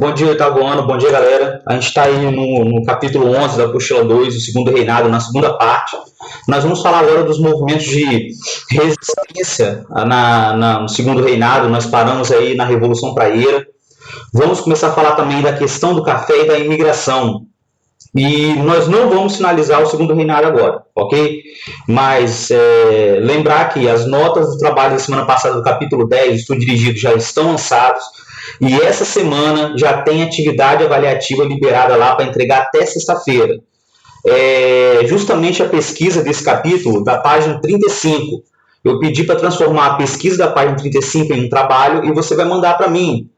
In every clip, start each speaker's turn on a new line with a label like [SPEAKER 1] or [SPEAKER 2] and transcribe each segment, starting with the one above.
[SPEAKER 1] Bom dia, Otagoano. Bom dia, galera. A gente está aí no capítulo 11 da Apostila 2, o segundo reinado, na segunda parte. Nós vamos falar agora dos movimentos de resistência no segundo reinado. Nós paramos aí na Revolução Praieira. Vamos começar a falar também da questão do café e da imigração. E nós não vamos finalizar o segundo reinado agora, ok? Mas lembrar que as notas do trabalho da semana passada do capítulo 10, estudo dirigido, já estão lançados. E essa semana já tem atividade avaliativa liberada lá para entregar até sexta-feira. Justamente a pesquisa desse capítulo, da página 35. Eu pedi para transformar a pesquisa da página 35 em um trabalho e você vai mandar para mim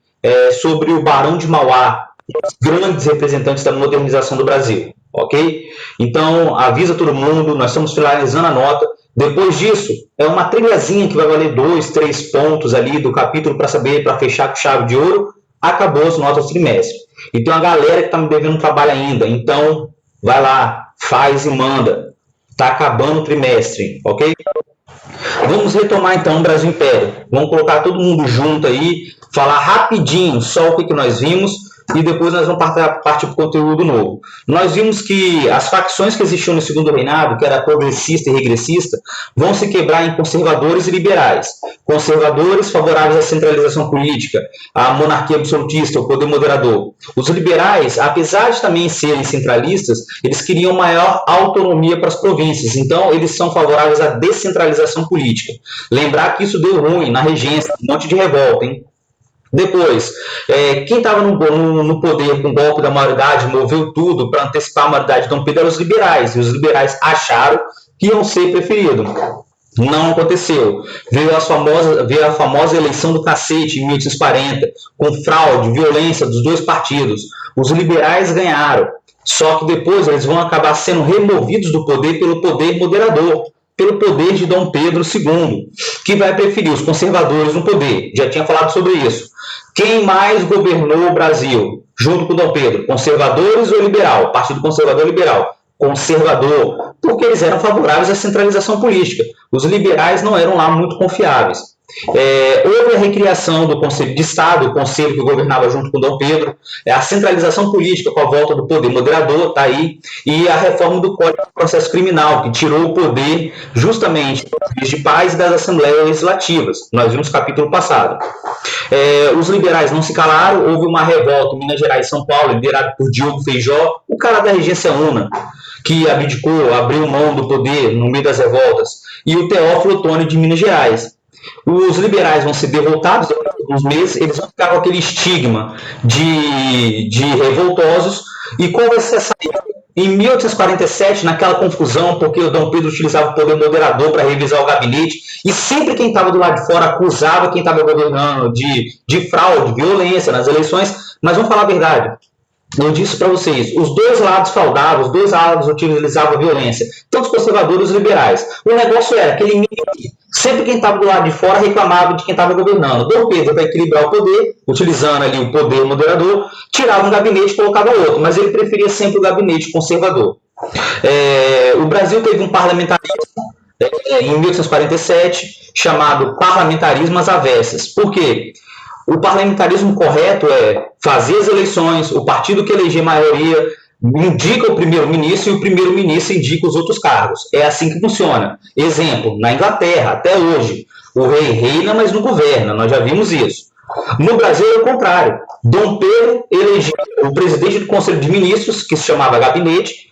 [SPEAKER 1] sobre o Barão de Mauá, os grandes representantes da modernização do Brasil, ok? Então, avisa todo mundo, nós estamos finalizando a nota. Depois disso, é uma trilhazinha que vai valer 2, 3 pontos ali do capítulo para saber, para fechar com chave de ouro. Acabou as notas do trimestre. E tem uma galera que está me devendo um trabalho ainda. Então, vai lá, faz e manda. Está acabando o trimestre, ok? Vamos retomar então o Brasil Império. Vamos colocar todo mundo junto aí, falar rapidinho só o que nós vimos e depois nós vamos partir para o conteúdo novo. Nós vimos que as facções que existiam no segundo reinado, que era progressista e regressista, vão se quebrar em conservadores e liberais. Conservadores favoráveis à centralização política, à monarquia absolutista, ao poder moderador. Os liberais, apesar de também serem centralistas, eles queriam maior autonomia para as províncias. Então, eles são favoráveis à descentralização política. Lembrar que isso deu ruim na regência, um monte de revolta, hein? Depois, quem estava no poder com o golpe da maioridade, moveu tudo para antecipar a maioridade de Dom Pedro eram os liberais, e os liberais acharam que iam ser preferidos. Não aconteceu. Veio a famosa eleição do cacete em 1840, com fraude, violência dos dois partidos. Os liberais ganharam, só que depois eles vão acabar sendo removidos do poder pelo poder moderador, pelo poder de Dom Pedro II, que vai preferir os conservadores no poder. Já tinha falado sobre isso. Quem mais governou o Brasil, junto com Dom Pedro? Conservadores ou liberal? Partido Conservador ou Liberal? Conservador, porque eles eram favoráveis à centralização política. Os liberais não eram lá muito confiáveis. Houve a recriação do Conselho de Estado, o conselho que governava junto com Dom Pedro, a centralização política com a volta do poder moderador, está aí, e a reforma do Código de Processo Criminal, que tirou o poder justamente dos de paz e das assembleias legislativas. Nós vimos no capítulo passado. Os liberais não se calaram, houve uma revolta em Minas Gerais e São Paulo, liderada por Diogo Feijó, o cara da regência Una, que abdicou, abriu mão do poder no meio das revoltas, e o Teófilo Otoni de Minas Gerais. Os liberais vão ser derrotados depois de alguns meses, eles vão ficar com aquele estigma de revoltosos, e qual vai ser a saída? Em 1847, naquela confusão, porque o Dom Pedro utilizava o poder moderador para revisar o gabinete, e sempre quem estava do lado de fora acusava quem estava governando de fraude, violência nas eleições, mas vamos falar a verdade. Eu disse para vocês, os dois lados fraudavam, os dois lados utilizavam a violência, tanto os conservadores e os liberais. O negócio era que sempre quem estava do lado de fora reclamava de quem estava governando. Dom Pedro, para equilibrar o poder, utilizando ali o poder moderador, tirava um gabinete e colocava outro, mas ele preferia sempre o gabinete conservador. O Brasil teve um parlamentarismo em 1847, chamado parlamentarismo às avessas. Por quê? O parlamentarismo correto é fazer as eleições, o partido que eleger maioria indica o primeiro-ministro e o primeiro-ministro indica os outros cargos. É assim que funciona. Exemplo, na Inglaterra, até hoje, o rei reina, mas não governa. Nós já vimos isso. No Brasil é o contrário. Dom Pedro elegeu o presidente do Conselho de Ministros, que se chamava gabinete.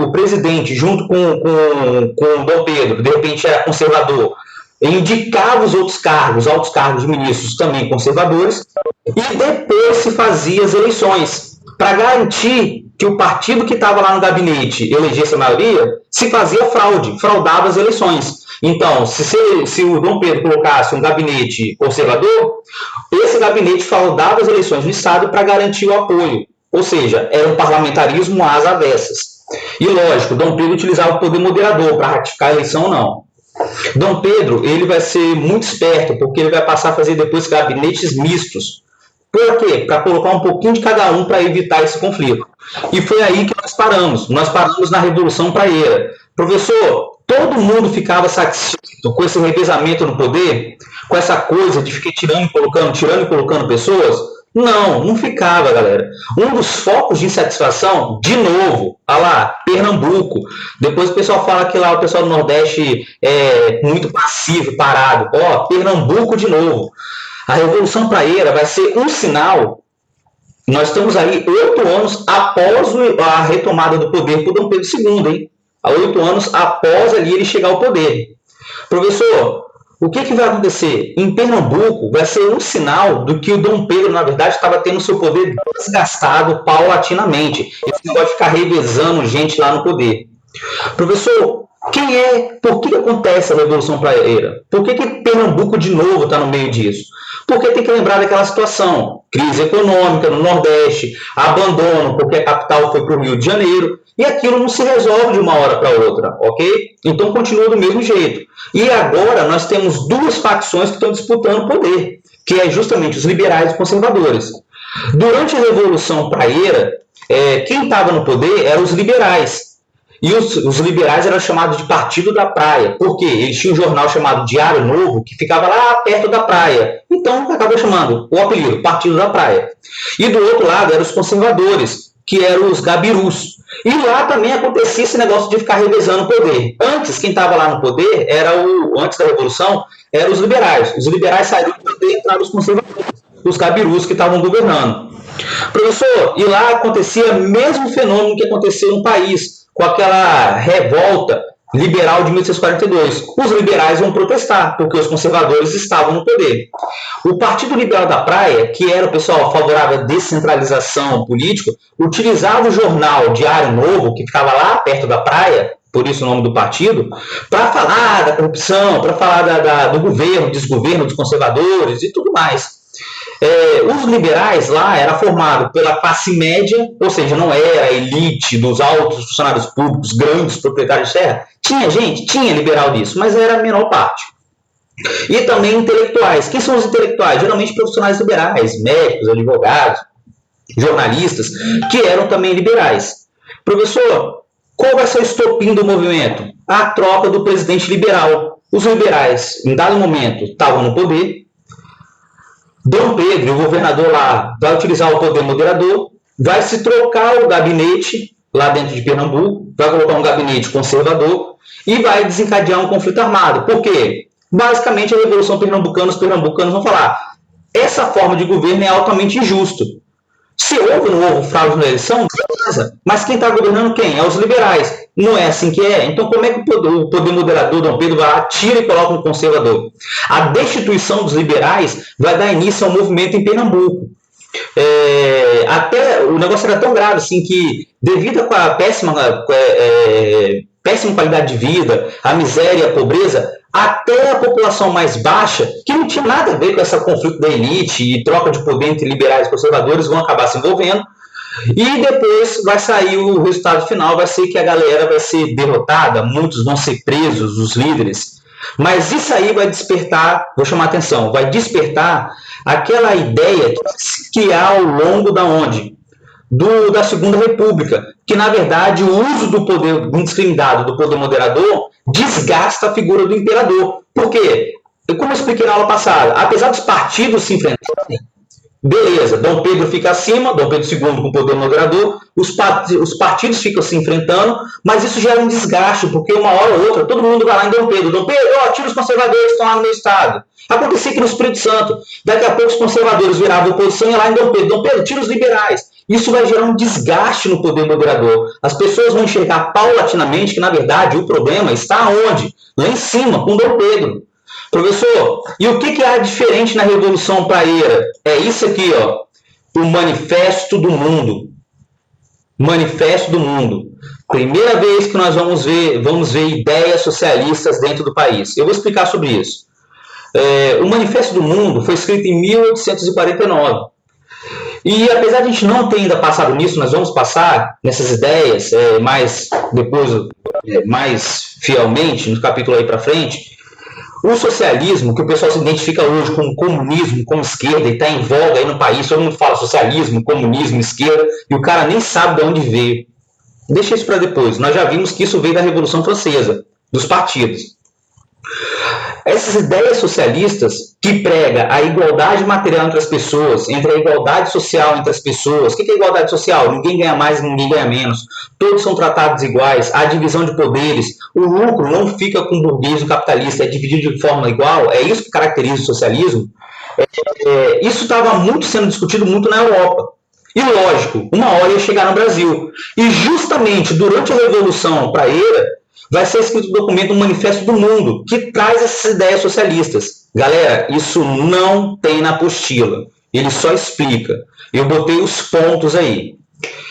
[SPEAKER 1] O presidente, junto com Dom Pedro, de repente era conservador, indicava os outros cargos, altos cargos de ministros também conservadores, e depois se fazia as eleições. Para garantir que o partido que estava lá no gabinete elegesse a maioria, se fazia fraude, fraudava as eleições. Então, se o Dom Pedro colocasse um gabinete conservador, esse gabinete fraudava as eleições no Estado para garantir o apoio. Ou seja, era um parlamentarismo às avessas. E lógico, Dom Pedro utilizava o poder moderador para ratificar a eleição ou não. Dom Pedro, ele vai ser muito esperto, porque ele vai passar a fazer depois gabinetes mistos. Por quê? Para colocar um pouquinho de cada um para evitar esse conflito. E foi aí que nós paramos. Nós paramos na Revolução Praieira. Professor, todo mundo ficava satisfeito com esse revezamento no poder, com essa coisa de ficar tirando e colocando pessoas? Não, não ficava, galera. Um dos focos de insatisfação, de novo, olha lá, Pernambuco. Depois o pessoal fala que lá o pessoal do Nordeste é muito passivo, parado. Ó, Pernambuco de novo. A Revolução Praieira vai ser um sinal. Nós estamos aí 8 anos após a retomada do poder por Dom Pedro II, hein? Há 8 anos após ali ele chegar ao poder. Professor, o que vai acontecer? Em Pernambuco vai ser um sinal do que o Dom Pedro, na verdade, estava tendo seu poder desgastado paulatinamente. Esse negócio de ficar revezando gente lá no poder. Professor, por que acontece a Revolução Praieira? Por que Pernambuco de novo está no meio disso? Porque tem que lembrar daquela situação, crise econômica no Nordeste, abandono porque a capital foi para o Rio de Janeiro, e aquilo não se resolve de uma hora para outra, ok? Então continua do mesmo jeito. E agora nós temos duas facções que estão disputando o poder, que é justamente os liberais e os conservadores. Durante a Revolução Praieira, quem estava no poder eram os liberais. E os liberais eram chamados de Partido da Praia, porque eles tinham um jornal chamado Diário Novo, que ficava lá perto da praia. Então, acabou chamando o apelido, Partido da Praia. E do outro lado eram os conservadores, que eram os gabirus. E lá também acontecia esse negócio de ficar revezando o poder. Antes, quem estava lá no poder, antes da Revolução, eram os liberais. Os liberais saíram do poder e entraram os conservadores, os gabirus que estavam governando. Professor, e lá acontecia o mesmo fenômeno que aconteceu no país, com aquela revolta liberal de 1842. Os liberais vão protestar, porque os conservadores estavam no poder. O Partido Liberal da Praia, que era o pessoal favorável à descentralização política, utilizava o jornal Diário Novo, que ficava lá perto da praia, por isso o nome do partido, para falar da corrupção, para falar do governo, desgoverno dos conservadores e tudo mais. Os liberais lá era formado pela classe média, ou seja, não era a elite dos altos funcionários públicos, grandes proprietários de terra. Tinha liberal disso, mas era a menor parte. E também intelectuais. Quem são os intelectuais? Geralmente profissionais liberais, médicos, advogados, jornalistas, que eram também liberais. Professor, qual vai ser o estopim do movimento? A troca do presidente liberal. Os liberais, em dado momento, estavam no poder. Dom Pedro, o governador lá, vai utilizar o poder moderador, vai se trocar o gabinete lá dentro de Pernambuco, vai colocar um gabinete conservador e vai desencadear um conflito armado. Por quê? Basicamente, a Revolução Pernambucana, os pernambucanos vão falar: essa forma de governo é altamente injusto. Se houve ou não houve fraude na eleição, beleza. Mas quem está governando quem? É os liberais. Não é assim que é? Então, como é que o poder moderador, Dom Pedro, vai lá, tira e coloca um conservador? A destituição dos liberais vai dar início ao movimento em Pernambuco. Até o negócio era tão grave assim que, devido à péssima qualidade de vida, a miséria e a pobreza, até a população mais baixa, que não tinha nada a ver com esse conflito da elite e troca de poder entre liberais e conservadores, vão acabar se envolvendo. E depois vai sair o resultado final, vai ser que a galera vai ser derrotada, muitos vão ser presos, os líderes. Mas isso aí vai despertar, vou chamar a atenção, vai despertar aquela ideia que se criar ao longo da onde? Da Segunda República, que na verdade o uso do poder indiscriminado, do poder moderador, desgasta a figura do imperador. Por quê? Como eu expliquei na aula passada, apesar dos partidos se enfrentarem, beleza, Dom Pedro fica acima, Dom Pedro II com o poder moderador, os partidos ficam se enfrentando, mas isso gera um desgaste, porque uma hora ou outra todo mundo vai lá em Dom Pedro, tira os conservadores que estão lá no meu estado. Acontecia aqui no Espírito Santo, daqui a pouco os conservadores viravam oposição e lá em Dom Pedro, tira os liberais. Isso vai gerar um desgaste no poder moderador. As pessoas vão enxergar paulatinamente que, na verdade, o problema está onde? Lá em cima, com Dom Pedro. Professor, e o que há diferente na Revolução Praieira? É isso aqui, ó, o Manifesto do Mundo. Manifesto do Mundo. Primeira vez que nós vamos ver ideias socialistas dentro do país. Eu vou explicar sobre isso. O Manifesto do Mundo foi escrito em 1849. E apesar de a gente não ter ainda passado nisso, nós vamos passar nessas ideias mais fielmente, no capítulo aí para frente. O socialismo, que o pessoal se identifica hoje com o comunismo, com esquerda, e está em voga aí no país, todo mundo fala socialismo, comunismo, esquerda, e o cara nem sabe de onde veio. Deixa isso para depois. Nós já vimos que isso veio da Revolução Francesa, dos partidos. essas ideias socialistas que prega a igualdade material entre as pessoas, entre a igualdade social entre as pessoas. O que é igualdade social? Ninguém ganha mais, ninguém ganha menos. Todos são tratados iguais. A divisão de poderes. O lucro não fica com o burguês, o capitalista, é dividido de forma igual. É isso que caracteriza o socialismo. Isso estava muito sendo discutido muito na Europa. E lógico, uma hora ia chegar no Brasil. E justamente durante a Revolução Praeira, vai ser escrito o documento, um Manifesto do Mundo, que traz essas ideias socialistas. Galera, isso não tem na apostila. Ele só explica. Eu botei os pontos aí.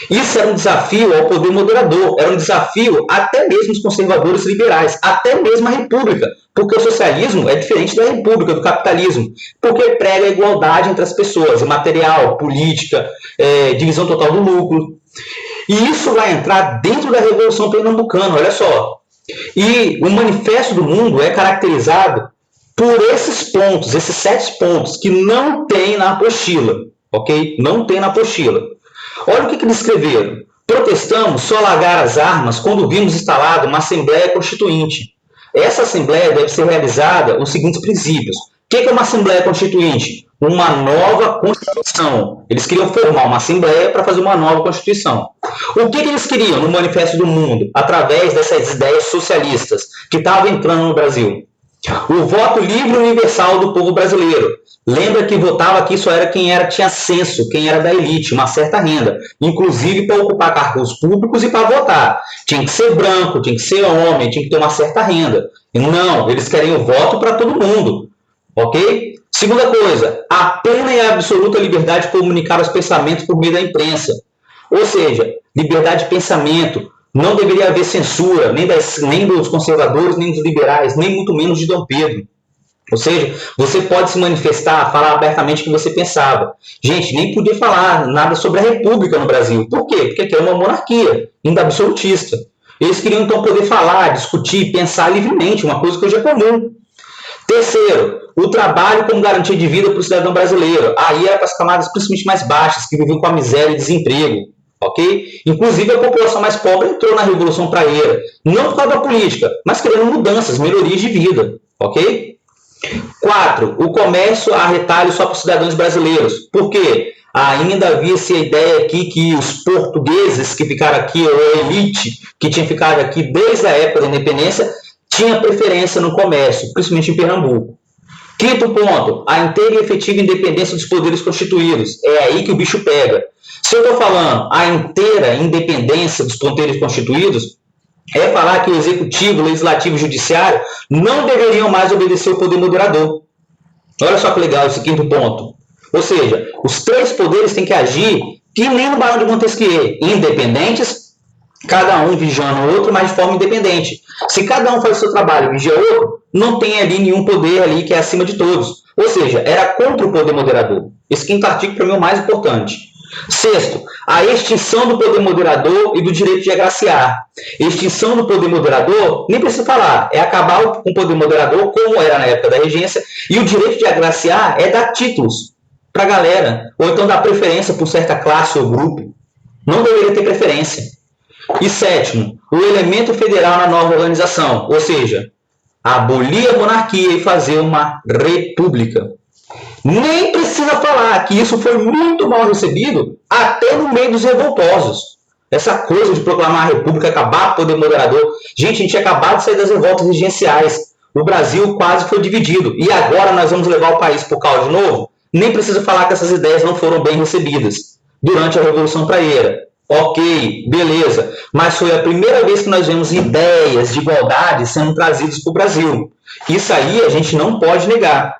[SPEAKER 1] Isso era um desafio ao poder moderador, era um desafio até mesmo os conservadores liberais, até mesmo a República, porque o socialismo é diferente da República, do capitalismo, porque prega a igualdade entre as pessoas, material, política, divisão total do lucro. E isso vai entrar dentro da Revolução Pernambucana, olha só. E o Manifesto do Mundo é caracterizado por esses pontos, esses 7 pontos, que não tem na apostila, ok? Não tem na apostila. Olha o que eles escreveram. Protestamos só largar as armas quando vimos instalada uma Assembleia Constituinte. Essa Assembleia deve ser realizada os seguintes princípios. O que é uma Assembleia Constituinte? Uma nova Constituição. Eles queriam formar uma Assembleia para fazer uma nova Constituição. O que eles queriam no Manifesto do Mundo? Através dessas ideias socialistas que estavam entrando no Brasil. O voto livre e universal do povo brasileiro. Lembra que votava aqui só era quem tinha censo, quem era da elite, uma certa renda. Inclusive para ocupar cargos públicos e para votar. Tinha que ser branco, tinha que ser homem, tinha que ter uma certa renda. Não, eles querem o voto para todo mundo. Ok? Segunda coisa, a plena e absoluta liberdade de comunicar os pensamentos por meio da imprensa. Ou seja, liberdade de pensamento. Não deveria haver censura, nem dos conservadores, nem dos liberais, nem muito menos de Dom Pedro. Ou seja, você pode se manifestar, falar abertamente o que você pensava. Gente, nem podia falar nada sobre a República no Brasil. Por quê? Porque aqui é uma monarquia, ainda absolutista. Eles queriam então poder falar, discutir, pensar livremente, uma coisa que hoje é comum. Terceiro, o trabalho como garantia de vida para o cidadão brasileiro. Aí era para as camadas principalmente mais baixas, que viviam com a miséria e desemprego. Ok? Inclusive a população mais pobre entrou na Revolução Praeira, não por causa da política, mas querendo mudanças, melhorias de vida. Ok? 4. O comércio a retalho só para os cidadãos brasileiros. Por quê? Ainda havia-se a ideia aqui que os portugueses que ficaram aqui, ou a elite que tinha ficado aqui desde a época da independência, tinha preferência no comércio, principalmente em Pernambuco. Quinto ponto, a inteira e efetiva independência dos poderes constituídos. É aí que o bicho pega. Se eu estou falando a inteira independência dos poderes constituídos, é falar que o executivo, o legislativo e o judiciário não deveriam mais obedecer ao poder moderador. Olha só que legal esse quinto ponto. Ou seja, os 3 poderes têm que agir que nem no Barão de Montesquieu, independentes, cada um vigiando o outro, mas de forma independente. Se cada um faz o seu trabalho e vigia o outro, não tem ali nenhum poder ali que é acima de todos. Ou seja, era contra o poder moderador. Esse quinto artigo para mim é o mais importante. Sexto, a extinção do poder moderador e do direito de agraciar. Extinção do poder moderador, nem precisa falar, é acabar com o poder moderador, como era na época da regência, e o direito de agraciar é dar títulos para a galera, ou então dar preferência por certa classe ou grupo. Não deveria ter preferência. E sétimo, o elemento federal na nova organização, ou seja, abolir a monarquia e fazer uma república. Nem precisa falar que isso foi muito mal recebido até no meio dos revoltosos. Essa coisa de proclamar a república, acabar com o poder moderador. Gente, a gente tinha acabado de sair das revoltas regenciais. O Brasil quase foi dividido. E agora nós vamos levar o país por caos de novo? Nem precisa falar que essas ideias não foram bem recebidas durante a Revolução Praeira. Ok, beleza. Mas foi a primeira vez que nós vemos ideias de igualdade sendo trazidas para o Brasil. Isso aí a gente não pode negar.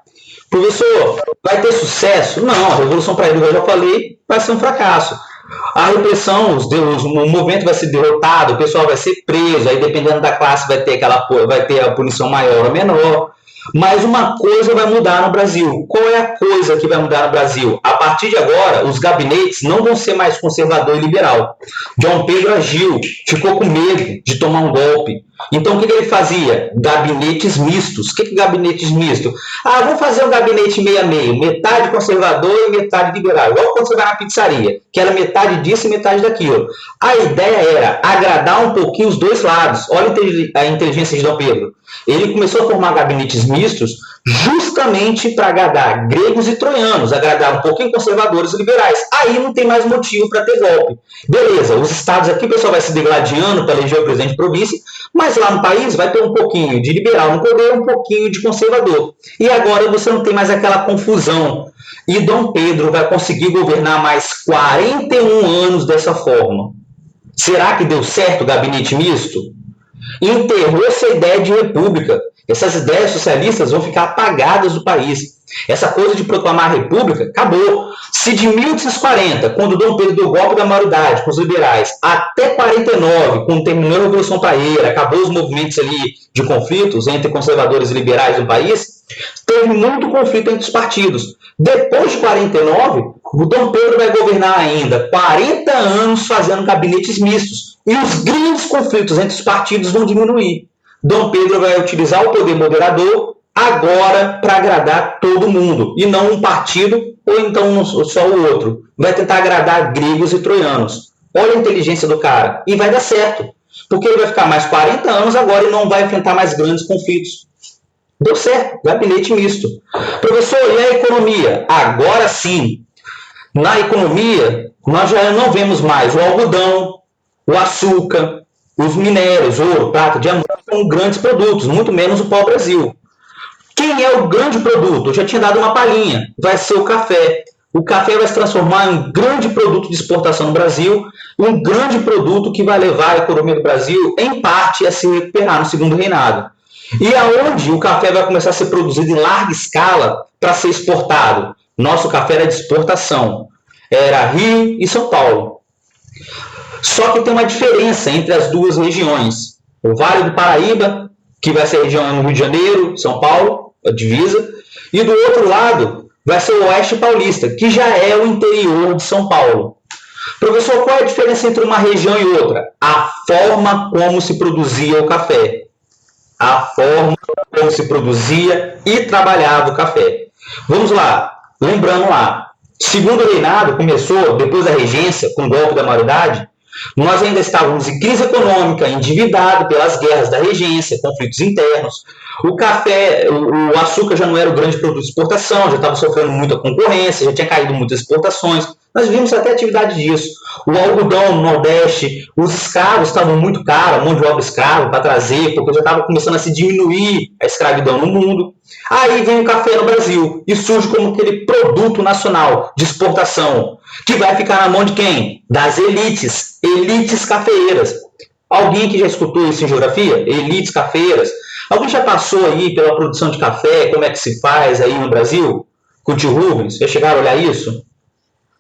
[SPEAKER 1] Professor, vai ter sucesso? Não, a Revolução Praeira, eu já falei, vai ser um fracasso. A repressão, o movimento vai ser derrotado, o pessoal vai ser preso, aí dependendo da classe vai ter a punição maior ou menor. Mas uma coisa vai mudar no Brasil. Qual é a coisa que vai mudar no Brasil? A partir de agora, os gabinetes não vão ser mais conservador e liberal. Dom Pedro agiu, ficou com medo de tomar um golpe. Então, o que ele fazia? Gabinetes mistos. O que é gabinetes mistos? Ah, vamos fazer um gabinete meio a meio, metade conservador e metade liberal. Igual quando você vai na pizzaria, que era metade disso e metade daquilo. A ideia era agradar um pouquinho os dois lados. Olha a inteligência de Dom Pedro. Ele começou a formar gabinetes mistos justamente para agradar gregos e troianos, agradar um pouquinho conservadores e liberais. Aí não tem mais motivo para ter golpe. Beleza, os estados aqui o pessoal vai se degladiando para eleger o presidente de província, mas lá no país vai ter um pouquinho de liberal no poder, um pouquinho de conservador. E agora você não tem mais aquela confusão. E Dom Pedro vai conseguir governar mais 41 anos dessa forma. Será que deu certo o gabinete misto? Enterrou-se a ideia de república. Essas ideias socialistas vão ficar apagadas do país. Essa coisa de proclamar a república acabou. Se de 1840, quando Dom Pedro deu o golpe da maioridade com os liberais, até 49, quando terminou a Revolução Praieira, acabou os movimentos ali de conflitos entre conservadores e liberais no país, teve muito conflito entre os partidos. Depois de 49, o Dom Pedro vai governar ainda 40 anos fazendo gabinetes mistos. E os grandes conflitos entre os partidos vão diminuir. Dom Pedro vai utilizar o poder moderador agora para agradar todo mundo, e não um partido ou então só o outro. Vai tentar agradar gregos e troianos. Olha a inteligência do cara. E vai dar certo, porque ele vai ficar mais 40 anos agora e não vai enfrentar mais grandes conflitos. Deu certo, gabinete misto. Professor, e a economia? Agora sim. Na economia, nós já não vemos mais o algodão, o açúcar, os minérios, ouro, prata, diamante, são grandes produtos, muito menos o pau-brasil. Quem é o grande produto? Eu já tinha dado uma palhinha. Vai ser o café. O café vai se transformar em um grande produto de exportação no Brasil, um grande produto que vai levar a economia do Brasil, em parte, a se recuperar no segundo reinado. E aonde o café vai começar a ser produzido em larga escala para ser exportado? Nosso café era de exportação. Era Rio e São Paulo. Só que tem uma diferença entre as duas regiões. O Vale do Paraíba, que vai ser a região no Rio de Janeiro, São Paulo, a divisa, e do outro lado vai ser o Oeste Paulista, que já é o interior de São Paulo. Professor, qual é a diferença entre uma região e outra? A forma como se produzia o café. A forma como se produzia e trabalhava o café. Vamos lá, lembrando lá, segundo reinado começou, depois da regência, com o golpe da maioridade, nós ainda estávamos em crise econômica, endividado pelas guerras da regência, conflitos internos. O café, o açúcar já não era o grande produto de exportação, já estava sofrendo muita concorrência, já tinha caído muitas exportações. Nós vimos até atividade disso. O algodão no Nordeste, os escravos estavam muito caros, a mão de obra escrava para trazer, porque já estava começando a se diminuir a escravidão no mundo. Aí vem o café no Brasil e surge como aquele produto nacional de exportação, que vai ficar na mão de quem? Das elites, elites cafeeiras. Alguém que já escutou isso em geografia? Elites cafeeiras. Alguém já passou aí pela produção de café, como é que se faz aí no Brasil? Com o tio Rubens? Já chegaram a olhar isso?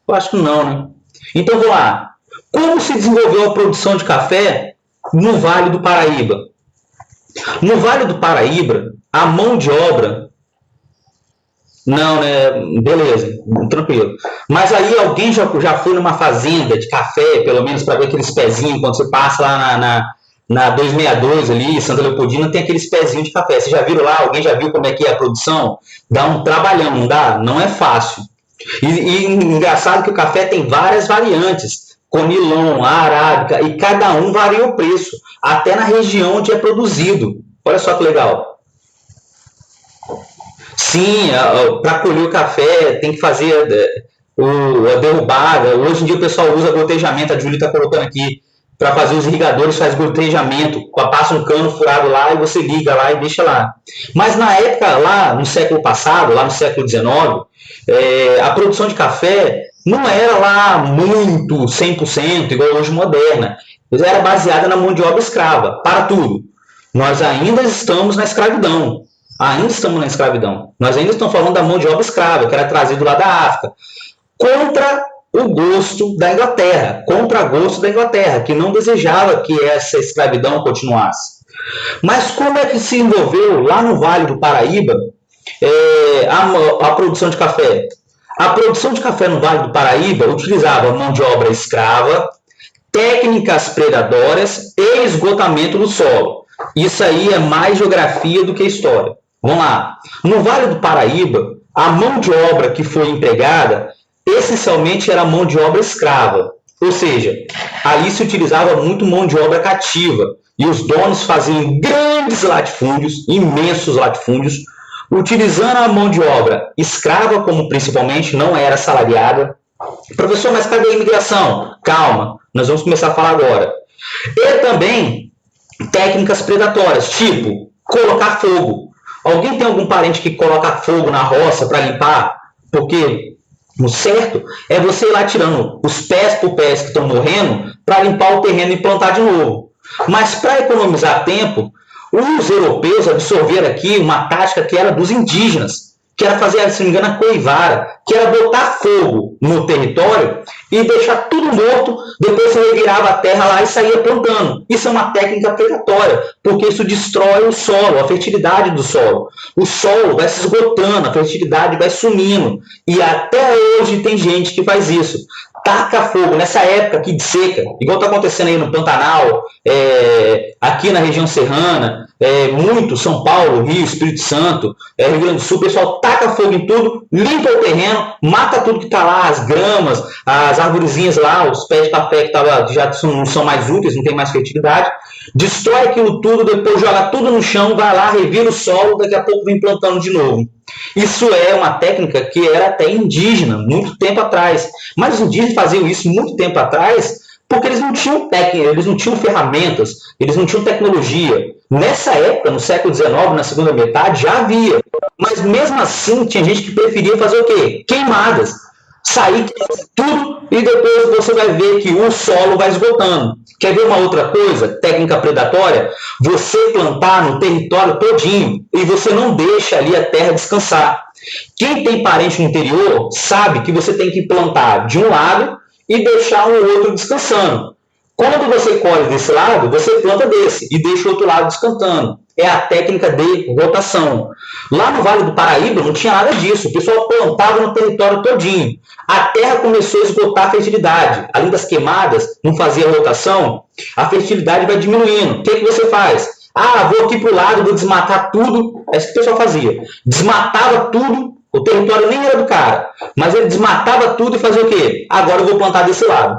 [SPEAKER 1] Eu acho que não, né? Então, vamos lá. Como se desenvolveu a produção de café no Vale do Paraíba? No Vale do Paraíba, a mão de obra... Não, né? Beleza, tranquilo. Mas aí alguém já foi numa fazenda de café, pelo menos para ver aqueles pezinhos, quando você passa lá na 262 ali, Santa Leopoldina, tem aqueles pezinhos de café. Vocês já viram lá? Alguém já viu como é que é a produção? Dá um trabalhão, não dá? Não é fácil. E engraçado que o café tem várias variantes, conilon, arábica, e cada um varia o preço, até na região onde é produzido. Olha só que legal. Sim, para colher o café tem que fazer a derrubada. Hoje em dia o pessoal usa gotejamento, a Júlia está colocando aqui, para fazer os irrigadores, faz gotejamento, passa um cano furado lá e você liga lá e deixa lá. Mas na época, lá no século passado, lá no século XIX, a produção de café não era lá muito 100% igual hoje moderna. Era baseada na mão de obra escrava, para tudo. Nós ainda estamos na escravidão. Nós ainda estamos falando da mão de obra escrava, que era trazido lá da África. Contra o gosto da Inglaterra, que não desejava que essa escravidão continuasse. Mas como é que se envolveu lá no Vale do Paraíba a produção de café? A produção de café no Vale do Paraíba utilizava mão de obra escrava, técnicas predatórias e esgotamento do solo. Isso aí é mais geografia do que história. Vamos lá. No Vale do Paraíba, a mão de obra que foi empregada essencialmente era mão de obra escrava. Ou seja, ali se utilizava muito mão de obra cativa. E os donos faziam grandes latifúndios, imensos latifúndios, utilizando a mão de obra escrava, como principalmente não era assalariada. Professor, mas cadê a imigração? Calma, nós vamos começar a falar agora. E também técnicas predatórias, tipo colocar fogo. Alguém tem algum parente que coloca fogo na roça para limpar? Porque o certo é você ir lá tirando os pés por pés que estão morrendo para limpar o terreno e plantar de novo. Mas para economizar tempo, os europeus absorveram aqui uma tática que era dos indígenas, que era fazer, se não me engano, a coivara, que era botar fogo no território e deixar tudo morto, depois você revirava a terra lá e saía plantando. Isso é uma técnica predatória, porque isso destrói o solo, a fertilidade do solo. O solo vai se esgotando, a fertilidade vai sumindo. E até hoje tem gente que faz isso. Taca fogo nessa época aqui de seca, igual está acontecendo aí no Pantanal, aqui na região serrana, muito São Paulo, Rio, Espírito Santo, Rio Grande do Sul, o pessoal taca fogo em tudo, limpa o terreno, mata tudo que está lá, as gramas, as arvorezinhas lá, os pés de café que já não são mais úteis, não tem mais fertilidade, destrói aquilo tudo, depois joga tudo no chão, vai lá, revira o solo, daqui a pouco vem plantando de novo. Isso é uma técnica que era até indígena, muito tempo atrás. Mas os indígenas faziam isso muito tempo atrás porque eles não tinham técnica, eles não tinham ferramentas, eles não tinham tecnologia. Nessa época, no século XIX, na segunda metade, já havia. Mas mesmo assim, tinha gente que preferia fazer o quê? Queimadas. Sair tudo e depois você vai ver que o solo vai esgotando. Quer ver uma outra coisa? Técnica predatória? Você plantar no território todinho e você não deixa ali a terra descansar. Quem tem parente no interior sabe que você tem que plantar de um lado e deixar o outro descansando. Quando você colhe desse lado, você planta desse e deixa o outro lado descantando. É a técnica de rotação. Lá no Vale do Paraíba não tinha nada disso. O pessoal plantava no território todinho. A terra começou a esgotar a fertilidade. Além das queimadas, não fazia rotação, a fertilidade vai diminuindo. O que você faz? Ah, vou aqui para o lado, vou desmatar tudo. É isso que o pessoal fazia. Desmatava tudo, o território nem era do cara. Mas ele desmatava tudo e fazia o quê? Agora eu vou plantar desse lado.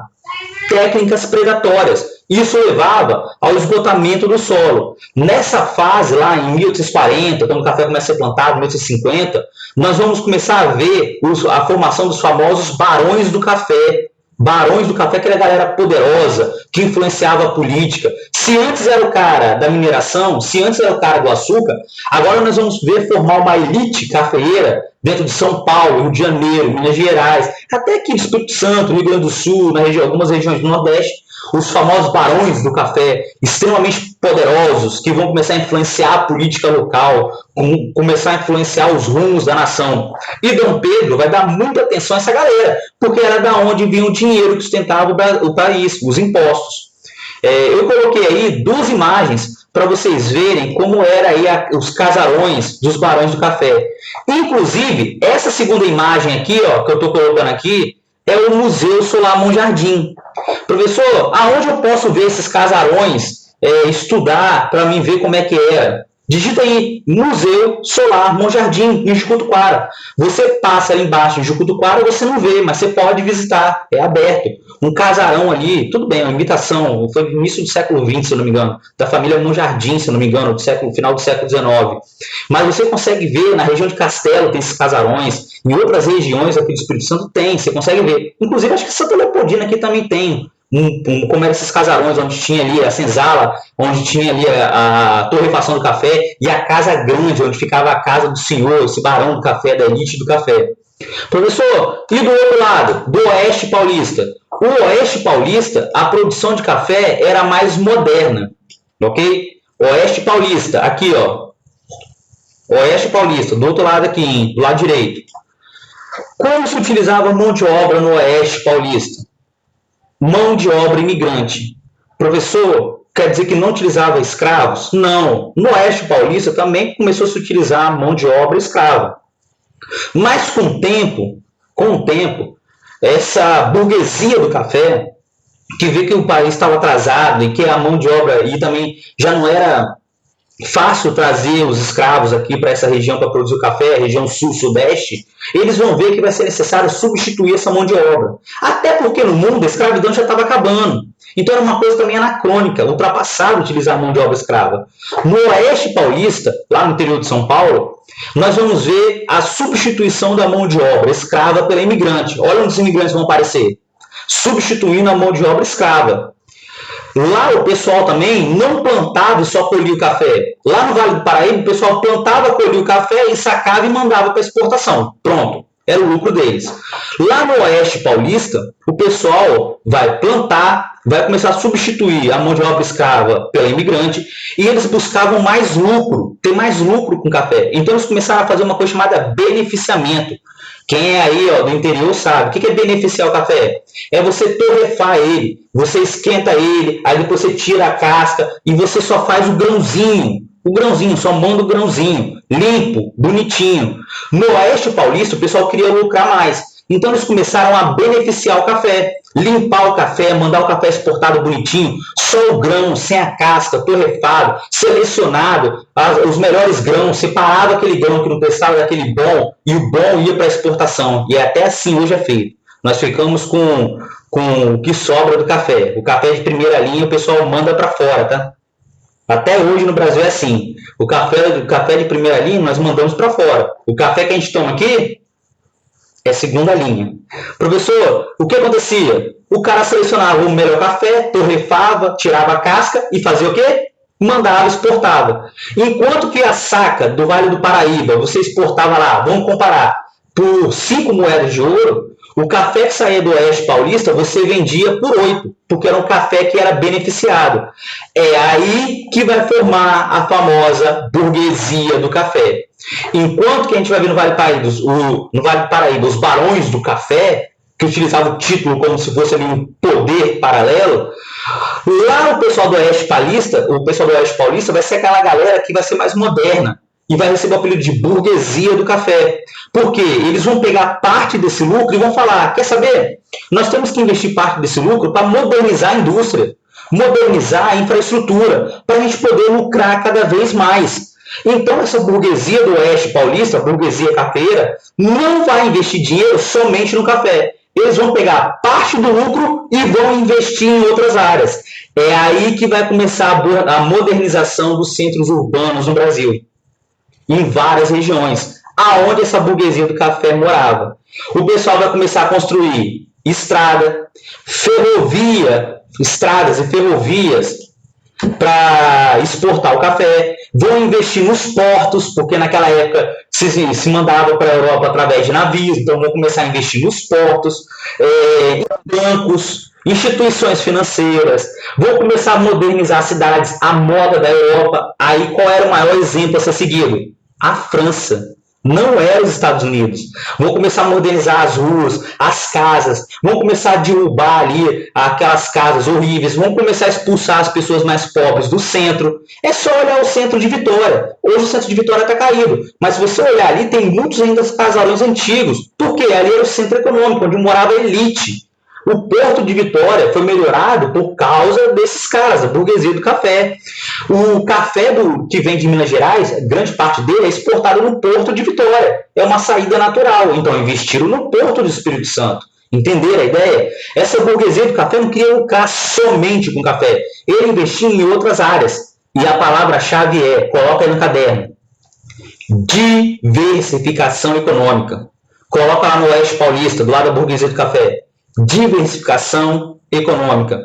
[SPEAKER 1] Técnicas predatórias. Isso levava ao esgotamento do solo. Nessa fase, lá em 1840, quando o café começa a ser plantado, em 1850, nós vamos começar a ver a formação dos famosos barões do café. Barões do café, que era a galera poderosa, que influenciava a política. Se antes era o cara da mineração, se antes era o cara do açúcar, agora nós vamos ver formar uma elite cafeeira dentro de São Paulo, Rio de Janeiro, Minas Gerais, até aqui no Espírito Santo, Rio Grande do Sul, algumas regiões do Nordeste, os famosos barões do café, extremamente poderosos, que vão começar a influenciar a política local, começar a influenciar os rumos da nação. E Dom Pedro vai dar muita atenção a essa galera, porque era da onde vinha o dinheiro que sustentava o país, os impostos. Eu coloquei aí 2 imagens para vocês verem como era aí os casarões dos barões do café. Inclusive, essa segunda imagem aqui, ó, que eu estou colocando aqui, é o Museu Solar Monjardim. Professor, aonde eu posso ver esses casarões, estudar para mim ver como é que era? Digita aí, Museu Solar Monjardim, em Jucutuquara. Você passa ali embaixo em Jucutuquara, você não vê, mas você pode visitar, é aberto. Um casarão ali, tudo bem, uma imitação, foi no início do século XX, se eu não me engano, da família Monjardim, se eu não me engano, final do século XIX. Mas você consegue ver, na região de Castelo tem esses casarões, em outras regiões aqui do Espírito Santo tem, você consegue ver. Inclusive, acho que Santa Leopoldina aqui também tem. Como eram esses casarões onde tinha ali a senzala, onde tinha ali a torrefação do café e a casa grande, onde ficava a casa do senhor, esse barão do café, da elite do café. Professor, e do outro lado, do Oeste Paulista? O Oeste Paulista, a produção de café era mais moderna, ok? Oeste Paulista, aqui ó, Oeste Paulista, do outro lado aqui, do lado direito. Como se utilizava mão de obra no Oeste Paulista? Mão de obra imigrante. Professor, quer dizer que não utilizava escravos? Não. No Oeste Paulista também começou a se utilizar mão de obra escrava. Mas com o tempo, essa burguesia do café, que vê que o país estava atrasado e que a mão de obra e também já não era fácil trazer os escravos aqui para essa região para produzir o café, a região sul-sudeste, eles vão ver que vai ser necessário substituir essa mão de obra. Até porque no mundo a escravidão já estava acabando. Então era uma coisa também anacrônica, ultrapassada utilizar a mão de obra escrava. No Oeste Paulista, lá no interior de São Paulo, nós vamos ver a substituição da mão de obra escrava pela imigrante. Olha onde os imigrantes vão aparecer. Substituindo a mão de obra escrava. Lá o pessoal também não plantava e só colhia o café. Lá no Vale do Paraíba, o pessoal plantava, colhia o café e sacava e mandava para exportação. Pronto, era o lucro deles. Lá no Oeste Paulista, o pessoal vai plantar, vai começar a substituir a mão de obra escrava pela imigrante e eles buscavam mais lucro, ter mais lucro com o café. Então eles começaram a fazer uma coisa chamada beneficiamento. Quem é aí do interior sabe. O que é beneficiar o café? É você torrefar ele, você esquenta ele, aí depois você tira a casca e você só faz o grãozinho, só manda o grãozinho, limpo, bonitinho. No Oeste Paulista, o pessoal queria lucrar mais. Então eles começaram a beneficiar o café, limpar o café, mandar o café exportado bonitinho, só o grão, sem a casca, torrefado, selecionado, os melhores grãos, separado aquele grão que não prestava daquele bom, e o bom ia para a exportação. E até assim hoje é feito. Nós ficamos com o que sobra do café. O café de primeira linha o pessoal manda para fora, tá? Até hoje no Brasil é assim. O café de primeira linha nós mandamos para fora. O café que a gente toma aqui é segunda linha. Professor, o que acontecia? O cara selecionava o melhor café, torrefava, tirava a casca e fazia o quê? Mandava, exportava. Enquanto que a saca do Vale do Paraíba, você exportava lá, vamos comparar, por 5 moedas de ouro, o café que saía do Oeste Paulista, você vendia por 8, porque era um café que era beneficiado. É aí que vai formar a famosa burguesia do café. Enquanto que a gente vai ver no Vale do Paraíba os barões do café, que utilizavam o título como se fosse ali um poder paralelo, lá o pessoal do Oeste Paulista vai ser aquela galera que vai ser mais moderna e vai receber o apelido de burguesia do café. Porque eles vão pegar parte desse lucro e vão falar, quer saber? Nós temos que investir parte desse lucro para modernizar a indústria, modernizar a infraestrutura, para a gente poder lucrar cada vez mais. Então, essa burguesia do Oeste Paulista, a burguesia cafeira, não vai investir dinheiro somente no café. Eles vão pegar parte do lucro e vão investir em outras áreas. É aí que vai começar a modernização dos centros urbanos no Brasil, em várias regiões, aonde essa burguesia do café morava. O pessoal vai começar a construir estradas e ferrovias para exportar o café, vão investir nos portos, porque naquela época se mandava para a Europa através de navios, então vão começar a investir nos portos, em bancos, instituições financeiras, vão começar a modernizar as cidades, a moda da Europa. Aí qual era o maior exemplo a ser seguido? A França. Não é os Estados Unidos. Vão começar a modernizar as ruas, as casas, vão começar a derrubar ali aquelas casas horríveis, vão começar a expulsar as pessoas mais pobres do centro. É só olhar o centro de Vitória. Hoje o centro de Vitória está caído, mas se você olhar ali, tem muitos ainda casarões antigos, porque ali era o centro econômico, onde morava a elite. O Porto de Vitória foi melhorado por causa desses caras, a burguesia do café. O café que vem de Minas Gerais, grande parte dele é exportado no Porto de Vitória. É uma saída natural. Então, investiram no Porto do Espírito Santo. Entenderam a ideia? Essa burguesia do café não queria lucrar somente com café. Ele investia em outras áreas. E a palavra-chave coloca aí no caderno, diversificação econômica. Coloca lá no Oeste Paulista, do lado da burguesia do café. Diversificação econômica.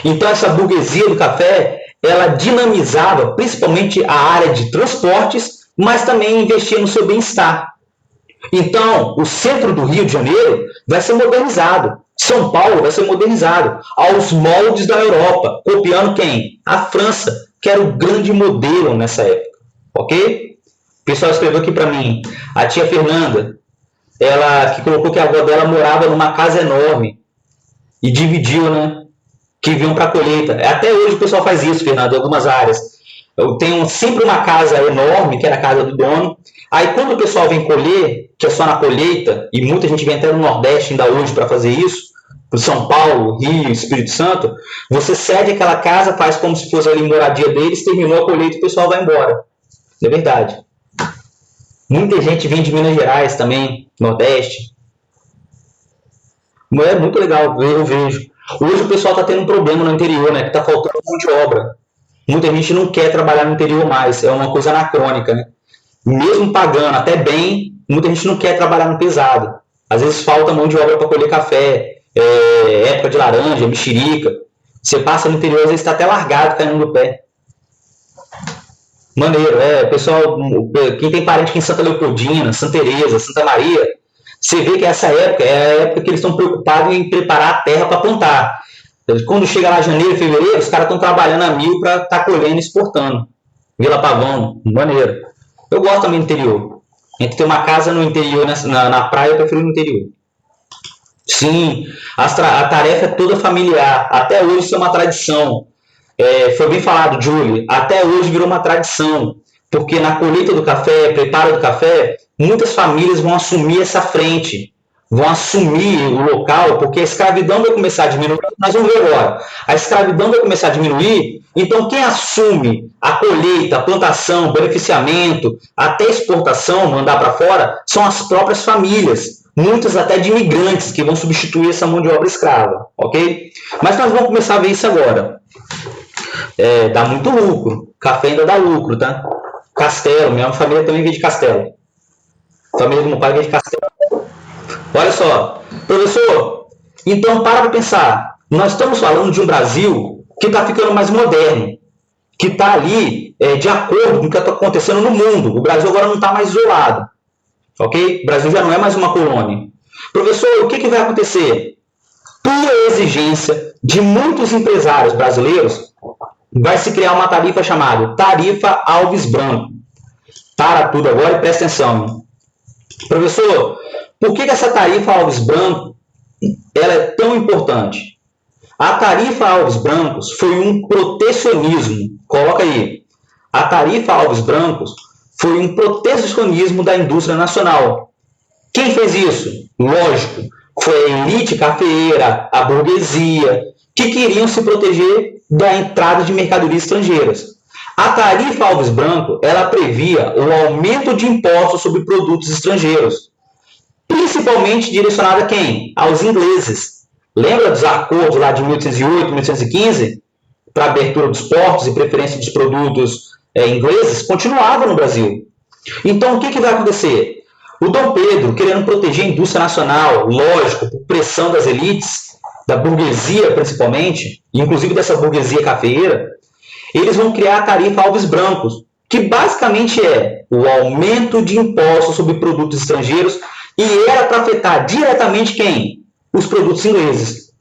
[SPEAKER 1] Então essa burguesia do café, ela dinamizava principalmente a área de transportes, mas também investia no seu bem-estar. Então o centro do Rio de Janeiro vai ser modernizado, São Paulo vai ser modernizado aos moldes da Europa, copiando quem? A França, que era o grande modelo nessa época, ok? O pessoal escreveu aqui para mim, a tia Fernanda, ela que colocou que a avó dela morava numa casa enorme e dividiu, né? Que vinham para a colheita. Até hoje o pessoal faz isso, Fernando, em algumas áreas. Eu tenho sempre uma casa enorme, que era a casa do dono. Aí quando o pessoal vem colher, que é só na colheita, e muita gente vem até no Nordeste ainda hoje para fazer isso, para São Paulo, Rio, Espírito Santo, você cede aquela casa, faz como se fosse ali a moradia deles, terminou a colheita e o pessoal vai embora. É verdade. Muita gente vem de Minas Gerais também, Nordeste. É muito legal, eu vejo. Hoje o pessoal está tendo um problema no interior, né? Que está faltando mão de obra. Muita gente não quer trabalhar no interior mais, é uma coisa anacrônica, né? Mesmo pagando até bem, muita gente não quer trabalhar no pesado. Às vezes falta mão de obra para colher café, época de laranja, mexerica. Você passa no interior, às vezes está até largado, caindo no pé. Maneiro, pessoal, quem tem parente aqui em Santa Leopoldina, Santa Teresa, Santa Maria, você vê que essa época é a época que eles estão preocupados em preparar a terra para plantar. Quando chega lá janeiro, fevereiro, os caras estão trabalhando a mil para estar colhendo e exportando. Vila Pavão, maneiro. Eu gosto também do interior. Entre ter uma casa no interior, na praia, eu prefiro no interior. Sim, a tarefa é toda familiar. Até hoje isso é uma tradição. Foi bem falado, Julie. Até hoje virou uma tradição. Porque na colheita do café, preparo do café, muitas famílias vão assumir essa frente. Vão assumir o local, porque a escravidão vai começar a diminuir. Nós vamos ver agora. A escravidão vai começar a diminuir, então quem assume a colheita, a plantação, o beneficiamento, até a exportação, mandar para fora, são as próprias famílias. Muitas até de imigrantes que vão substituir essa mão de obra escrava, ok? Mas nós vamos começar a ver isso agora. Dá muito lucro. Café ainda dá lucro, tá? Castelo, minha família também veio de Castelo. A família do meu pai veio de Castelo. Olha só, professor, então para pensar, nós estamos falando de um Brasil que está ficando mais moderno, que está ali de acordo com o que está acontecendo no mundo. O Brasil agora não está mais isolado, ok? O Brasil já não é mais uma colônia. Professor, o que vai acontecer? Por exigência de muitos empresários brasileiros, vai se criar uma tarifa chamada Tarifa Alves Branco. Para tudo agora e presta atenção. Professor, por que essa tarifa Alves Branco ela é tão importante? A tarifa Alves Brancos foi um protecionismo. Coloca aí. A tarifa Alves Brancos foi um protecionismo da indústria nacional. Quem fez isso? Lógico, foi a elite cafeeira, a burguesia, que queriam se proteger da entrada de mercadorias estrangeiras. A tarifa Alves Branco ela previa o aumento de impostos sobre produtos estrangeiros, principalmente direcionado a quem? Aos ingleses. Lembra dos acordos lá de 1808, 1815, para abertura dos portos e preferência dos produtos ingleses? Continuava no Brasil. Então, o que vai acontecer? O Dom Pedro, querendo proteger a indústria nacional, lógico, por pressão das elites, da burguesia principalmente, inclusive dessa burguesia cafeeira, eles vão criar a tarifa Alves Brancos, que basicamente é o aumento de impostos sobre produtos estrangeiros e era para afetar diretamente quem? Os produtos ingleses.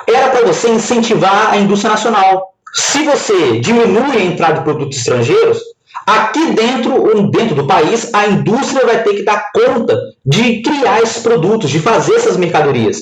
[SPEAKER 1] Era para você incentivar a indústria nacional. Se você diminui a entrada de produtos estrangeiros, aqui dentro do país, a indústria vai ter que dar conta de criar esses produtos, de fazer essas mercadorias.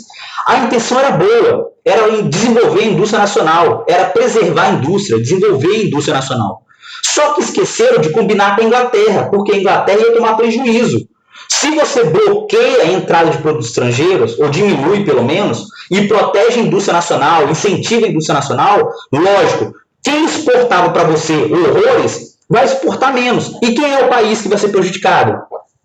[SPEAKER 1] A intenção era boa, era desenvolver a indústria nacional, era preservar a indústria, desenvolver a indústria nacional. Só que esqueceram de combinar com a Inglaterra, porque a Inglaterra ia tomar prejuízo. Se você bloqueia a entrada de produtos estrangeiros, ou diminui pelo menos, e protege a indústria nacional, incentiva a indústria nacional, lógico, quem exportava para você horrores, vai exportar menos. E quem é o país que vai ser prejudicado?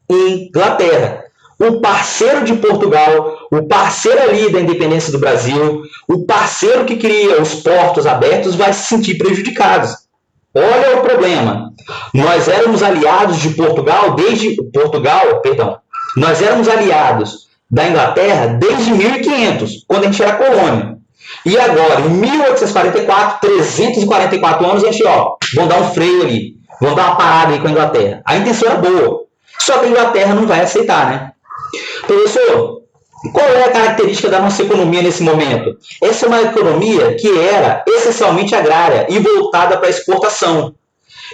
[SPEAKER 1] Inglaterra. O parceiro de Portugal, o parceiro ali da independência do Brasil, o parceiro que cria os portos abertos vai se sentir prejudicados. Olha o problema. Nós éramos aliados de Portugal nós éramos aliados da Inglaterra desde 1500, quando a gente era colônia. E agora, em 1844, 344 anos, a gente, vamos dar um freio ali, vamos dar uma parada aí com a Inglaterra. A intenção era boa, só que a Inglaterra não vai aceitar, né? Professor, qual é a característica da nossa economia nesse momento? Essa é uma economia que era essencialmente agrária e voltada para a exportação.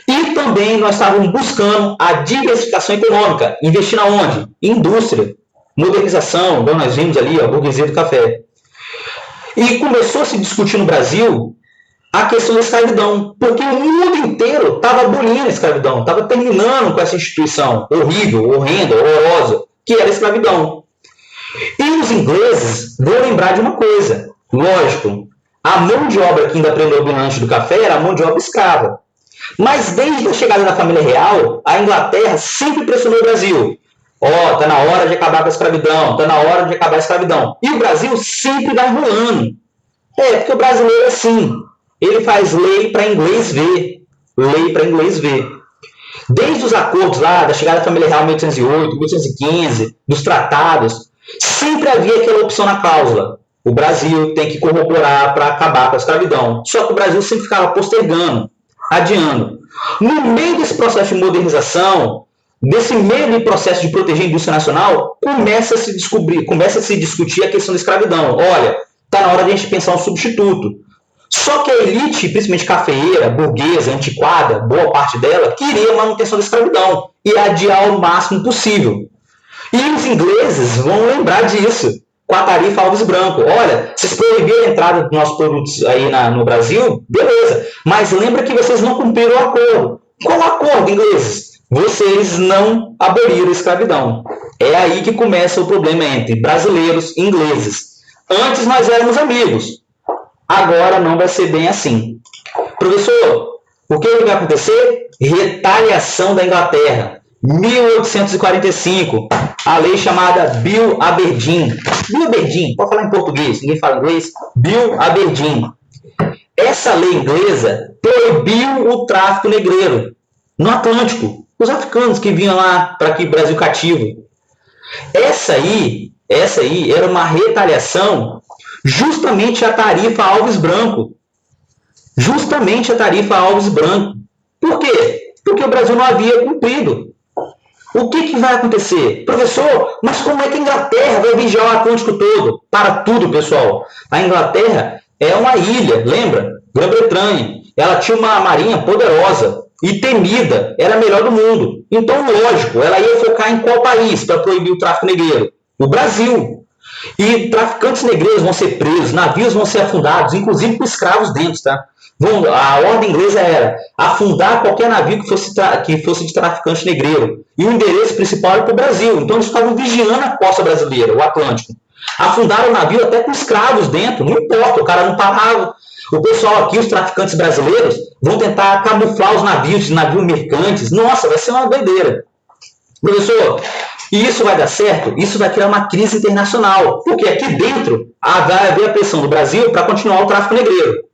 [SPEAKER 1] E também nós estávamos buscando a diversificação econômica, investindo aonde? Indústria, modernização, igual nós vimos ali, a burguesia do café. E começou a se discutir no Brasil a questão da escravidão, porque o mundo inteiro estava abolindo a escravidão, estava terminando com essa instituição horrível, horrenda, horrorosa, que era a escravidão. E os ingleses vão lembrar de uma coisa, lógico, a mão de obra que ainda predominante do café era a mão de obra escrava. Mas desde a chegada da família real, a Inglaterra sempre pressionou o Brasil. Tá na hora de acabar com a escravidão, tá na hora de acabar a escravidão. E o Brasil sempre vai enrolando. Porque o brasileiro é assim, ele faz lei para inglês ver. Lei para inglês ver. Desde os acordos lá, da chegada da família real em 1808, 1815, dos tratados, sempre havia aquela opção na cláusula. O Brasil tem que corroborar para acabar com a escravidão. Só que o Brasil sempre ficava postergando, adiando. No meio desse processo de modernização, desse meio do processo de proteger a indústria nacional, começa a se discutir a questão da escravidão. Olha, está na hora de a gente pensar um substituto. Só que a elite, principalmente cafeeira, burguesa, antiquada, boa parte dela, queria a manutenção da escravidão e adiar o máximo possível. E os ingleses vão lembrar disso com a tarifa Alves Branco. Olha, vocês proibiram a entrada dos nossos produtos aí no Brasil, beleza, mas lembra que vocês não cumpriram o acordo. Qual o acordo, ingleses? Vocês não aboliram a escravidão. É aí que começa o problema entre brasileiros e ingleses. Antes nós éramos amigos. Agora não vai ser bem assim. Professor, o que vai acontecer? Retaliação da Inglaterra. 1845, a lei chamada Bill Aberdeen. Bill Aberdeen, pode falar em português, ninguém fala inglês. Bill Aberdeen. Essa lei inglesa proibiu o tráfico negreiro no Atlântico. Os africanos que vinham lá para aqui, Brasil cativo. Essa aí era uma retaliação justamente a tarifa Alves Branco. Justamente a tarifa Alves Branco. Por quê? Porque o Brasil não havia cumprido. O que vai acontecer? Professor, mas como é que a Inglaterra vai vigiar o Atlântico todo? Para tudo, pessoal. A Inglaterra é uma ilha, lembra? Grã-Bretanha. Ela tinha uma marinha poderosa e temida. Era a melhor do mundo. Então, lógico, ela ia focar em qual país para proibir o tráfico negreiro? O Brasil. E traficantes negreiros vão ser presos, navios vão ser afundados, inclusive com escravos dentro, tá? A ordem inglesa era afundar qualquer navio que fosse de traficante negreiro. E o endereço principal era para o Brasil. Então eles ficavam vigiando a costa brasileira, o Atlântico. Afundaram o navio até com escravos dentro, não importa, o cara não parava. O pessoal aqui, os traficantes brasileiros, vão tentar camuflar os navios mercantes. Nossa, vai ser uma doideira. Professor, e isso vai dar certo? Isso vai criar uma crise internacional. Porque aqui dentro vai haver a pressão do Brasil para continuar o tráfico negreiro.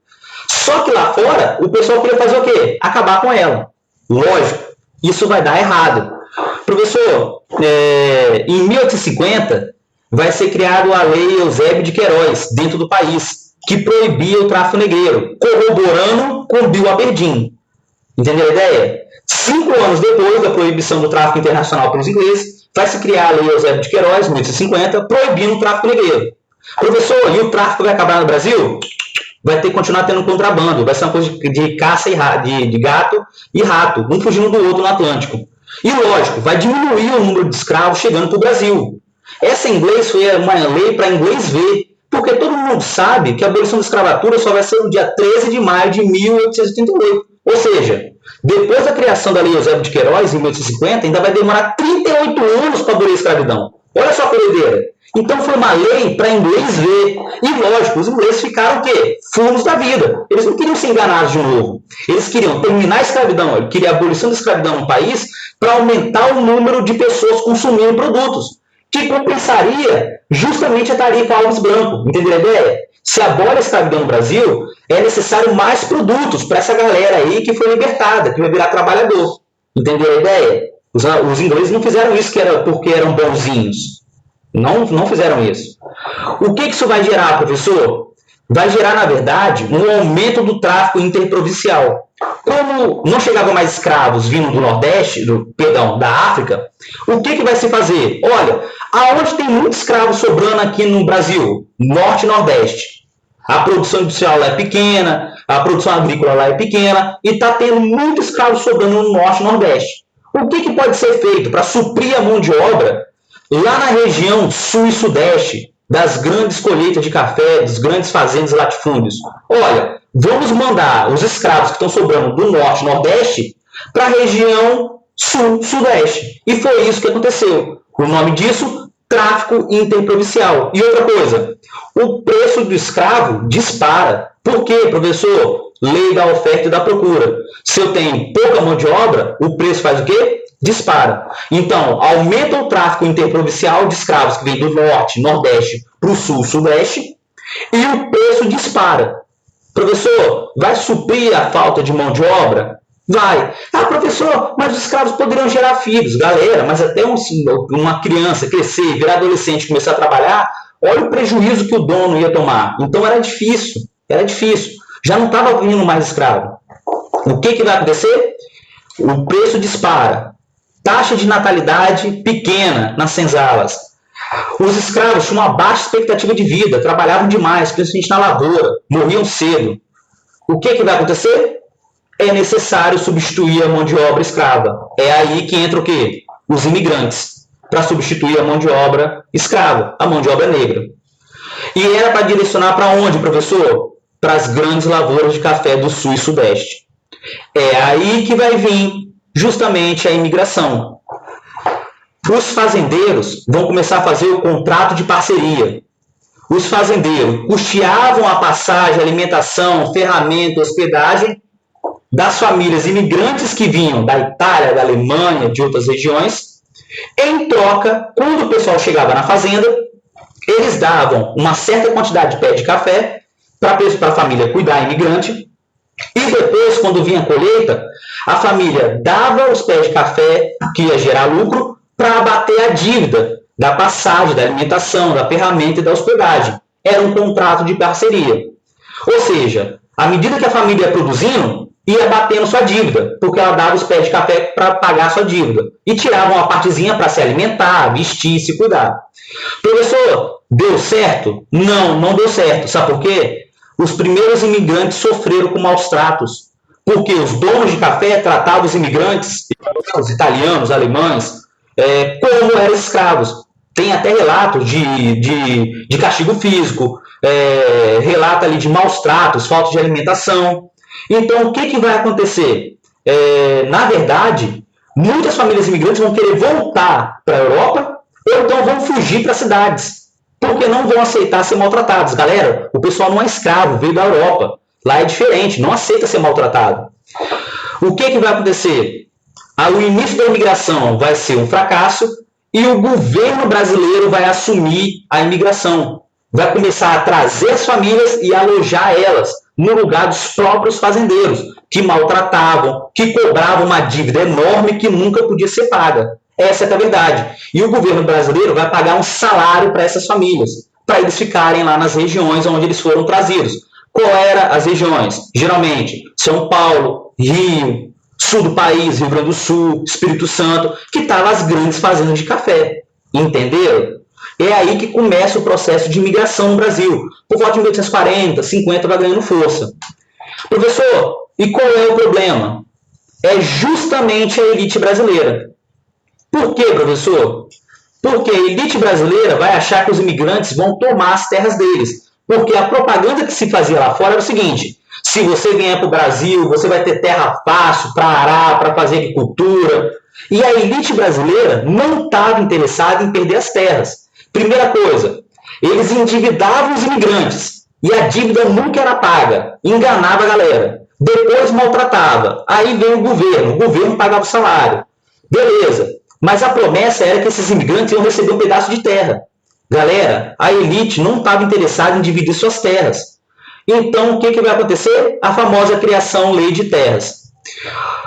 [SPEAKER 1] Só que lá fora, o pessoal queria fazer o quê? Acabar com ela. Lógico, isso vai dar errado. Professor, em 1850, vai ser criada a Lei Eusébio de Queiroz, dentro do país, que proibia o tráfico negreiro, corroborando com Bill Aberdeen. Entendeu a ideia? 5 anos depois da proibição do tráfico internacional pelos ingleses, vai se criar a Lei Eusébio de Queiroz, 1850, proibindo o tráfico negreiro. Professor, e o tráfico vai acabar no Brasil? Vai ter que continuar tendo contrabando. Vai ser uma coisa de caça de gato e rato, um fugindo do outro no Atlântico. E, lógico, vai diminuir o número de escravos chegando para o Brasil. Essa em inglês foi uma lei para inglês ver, porque todo mundo sabe que a abolição da escravatura só vai ser no dia 13 de maio de 1888. Ou seja, depois da criação da Lei Eusébio de Queiroz, em 1850, ainda vai demorar 38 anos para abolir a escravidão. Olha só que doideira. Então foi uma lei para inglês ver. E lógico, os ingleses ficaram o quê? Fumos da vida. Eles não queriam ser enganados de novo. Eles queriam terminar a escravidão, queriam a abolição da escravidão no país para aumentar o número de pessoas consumindo produtos, que compensaria justamente a tarifa Alves Branco. Entendeu a ideia? Se abole a escravidão no Brasil, é necessário mais produtos para essa galera aí que foi libertada, que vai virar trabalhador. Entendeu a ideia? Os ingleses não fizeram isso porque eram bonzinhos. Não fizeram isso. O que isso vai gerar, professor? Vai gerar, na verdade, um aumento do tráfico interprovincial. Como não chegavam mais escravos vindo do Nordeste, da África, o que vai se fazer? Olha, aonde tem muito escravo sobrando aqui no Brasil? Norte e Nordeste. A produção industrial lá é pequena, a produção agrícola lá é pequena, e está tendo muito escravo sobrando no Norte e Nordeste. O que pode ser feito para suprir a mão de obra lá na região sul e sudeste, das grandes colheitas de café, das grandes fazendas e latifúndios? Olha, vamos mandar os escravos que estão sobrando do norte e nordeste para a região sul-sudeste. E foi isso que aconteceu. O nome disso, tráfico interprovincial. E outra coisa, o preço do escravo dispara. Por quê, professor? Lei da oferta e da procura. Se eu tenho pouca mão de obra, o preço faz o quê? Dispara. Então, aumenta o tráfico interprovincial de escravos que vem do norte, nordeste para o sul, sudeste, e o preço dispara. Professor, vai suprir a falta de mão de obra? Vai. Ah, professor, mas os escravos poderiam gerar filhos. Galera, mas até uma criança crescer, virar adolescente, começar a trabalhar, olha o prejuízo que o dono ia tomar. Então era difícil, Já não estava vindo mais escravo. O que vai acontecer? O preço dispara. Taxa de natalidade pequena nas senzalas. Os escravos tinham uma baixa expectativa de vida, trabalhavam demais, principalmente na lavoura, morriam cedo. O que vai acontecer? É necessário substituir a mão de obra escrava. É aí que entra o quê? Os imigrantes, para substituir a mão de obra escrava, a mão de obra negra. E era para direcionar para onde, professor? Para as grandes lavouras de café do sul e sudeste. É aí que vai vir justamente a imigração. Os fazendeiros vão começar a fazer o contrato de parceria. Os fazendeiros custeavam a passagem, alimentação, ferramenta, hospedagem das famílias imigrantes que vinham da Itália, da Alemanha, de outras regiões. Em troca, quando o pessoal chegava na fazenda, eles davam uma certa quantidade de pé de café para a família cuidar imigrante. E depois, quando vinha a colheita, a família dava os pés de café, que ia gerar lucro, para abater a dívida da passagem, da alimentação, da ferramenta e da hospedagem. Era um contrato de parceria. Ou seja, à medida que a família ia produzindo, ia batendo sua dívida, porque ela dava os pés de café para pagar sua dívida. E tirava uma partezinha para se alimentar, vestir, se cuidar. Professor, deu certo? Não, não deu certo. Sabe por quê? Os primeiros imigrantes sofreram com maus tratos. Porque os donos de café tratavam os imigrantes, os italianos, alemães, como eram escravos. Tem até relatos de castigo físico, relato ali de maus tratos, falta de alimentação. Então, o que vai acontecer? Na verdade, muitas famílias imigrantes vão querer voltar para a Europa ou então vão fugir para cidades, porque não vão aceitar ser maltratados. Galera, o pessoal não é escravo, veio da Europa. Lá é diferente, não aceita ser maltratado. O que vai acontecer? O início da imigração vai ser um fracasso e o governo brasileiro vai assumir a imigração. Vai começar a trazer as famílias e alojar elas no lugar dos próprios fazendeiros, que maltratavam, que cobravam uma dívida enorme que nunca podia ser paga. Essa é a verdade. E o governo brasileiro vai pagar um salário para essas famílias, para eles ficarem lá nas regiões onde eles foram trazidos. Qual eram as regiões? Geralmente, São Paulo, Rio, sul do país, Rio Grande do Sul, Espírito Santo, que estavam as grandes fazendas de café. Entenderam? É aí que começa o processo de imigração no Brasil. Por volta de 1840, 50, vai ganhando força. Professor, e qual é o problema? É justamente a elite brasileira. Por quê, professor? Porque a elite brasileira vai achar que os imigrantes vão tomar as terras deles. Porque a propaganda que se fazia lá fora era o seguinte: se você vier para o Brasil, você vai ter terra fácil para arar, para fazer agricultura. E a elite brasileira não estava interessada em perder as terras. Primeira coisa, eles endividavam os imigrantes e a dívida nunca era paga, enganava a galera. Depois maltratava, aí veio o governo pagava o salário. Beleza, mas a promessa era que esses imigrantes iam receber um pedaço de terra. Galera, a elite não estava interessada em dividir suas terras. Então, o que vai acontecer? A famosa criação Lei de Terras.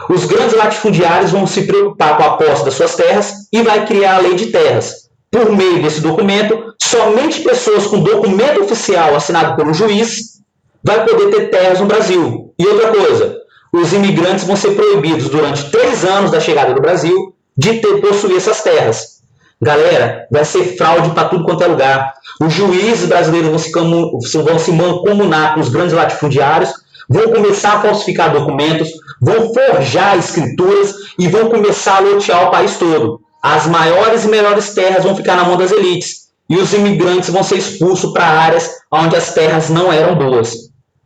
[SPEAKER 1] Os grandes latifundiários vão se preocupar com a posse das suas terras e vai criar a Lei de Terras. Por meio desse documento, somente pessoas com documento oficial assinado por um juiz vai poder ter terras no Brasil. E outra coisa, os imigrantes vão ser proibidos durante 3 anos da chegada do Brasil de possuir essas terras. Galera, vai ser fraude para tudo quanto é lugar. Os juízes brasileiros vão se mancomunar com os grandes latifundiários, vão começar a falsificar documentos, vão forjar escrituras e vão começar a lotear o país todo. As maiores e melhores terras vão ficar na mão das elites e os imigrantes vão ser expulsos para áreas onde as terras não eram boas.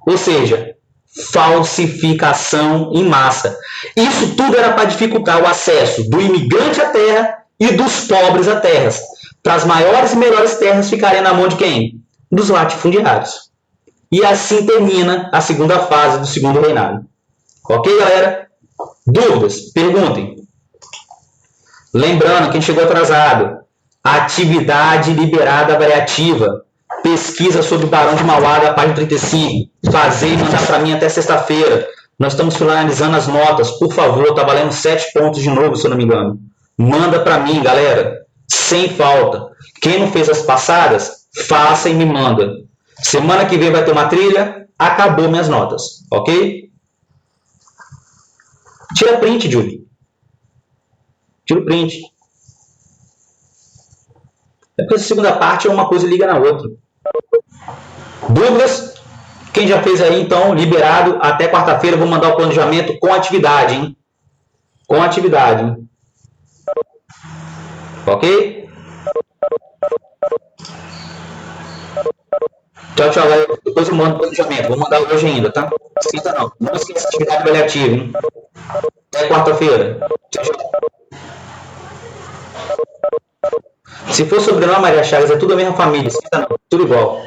[SPEAKER 1] Ou seja, falsificação em massa. Isso tudo era para dificultar o acesso do imigrante à terra e dos pobres a terras. para as maiores e melhores terras ficarem na mão de quem? Dos latifundiários. E assim termina a segunda fase do segundo reinado. Ok, galera? Dúvidas? Perguntem. Lembrando, quem chegou atrasado, atividade liberada variativa. Pesquisa sobre o Barão de Mauá, da página 35. Fazer e mandar para mim até sexta-feira. Nós estamos finalizando as notas. Por favor, está valendo 7 pontos de novo, se eu não me engano. Manda para mim, galera. Sem falta. Quem não fez as passadas, faça e me manda. Semana que vem vai ter uma trilha. Acabou minhas notas. Ok? Tira print, Júlio. Tira o print. É porque a segunda parte é uma coisa liga na outra. Dúvidas? Quem já fez aí, então, liberado. Até quarta-feira, vou mandar o planejamento com atividade, hein? Com atividade. Hein? Ok? Tchau, tchau, galera. Depois eu mando o planejamento. Vou mandar hoje ainda, tá? Não esqueça não. Não esqueça a atividade avaliativa, hein? Até quarta-feira. Tchau, tchau. Se for sobrenome Maria Chagas, é tudo a mesma família. Esqueça não. Tudo igual.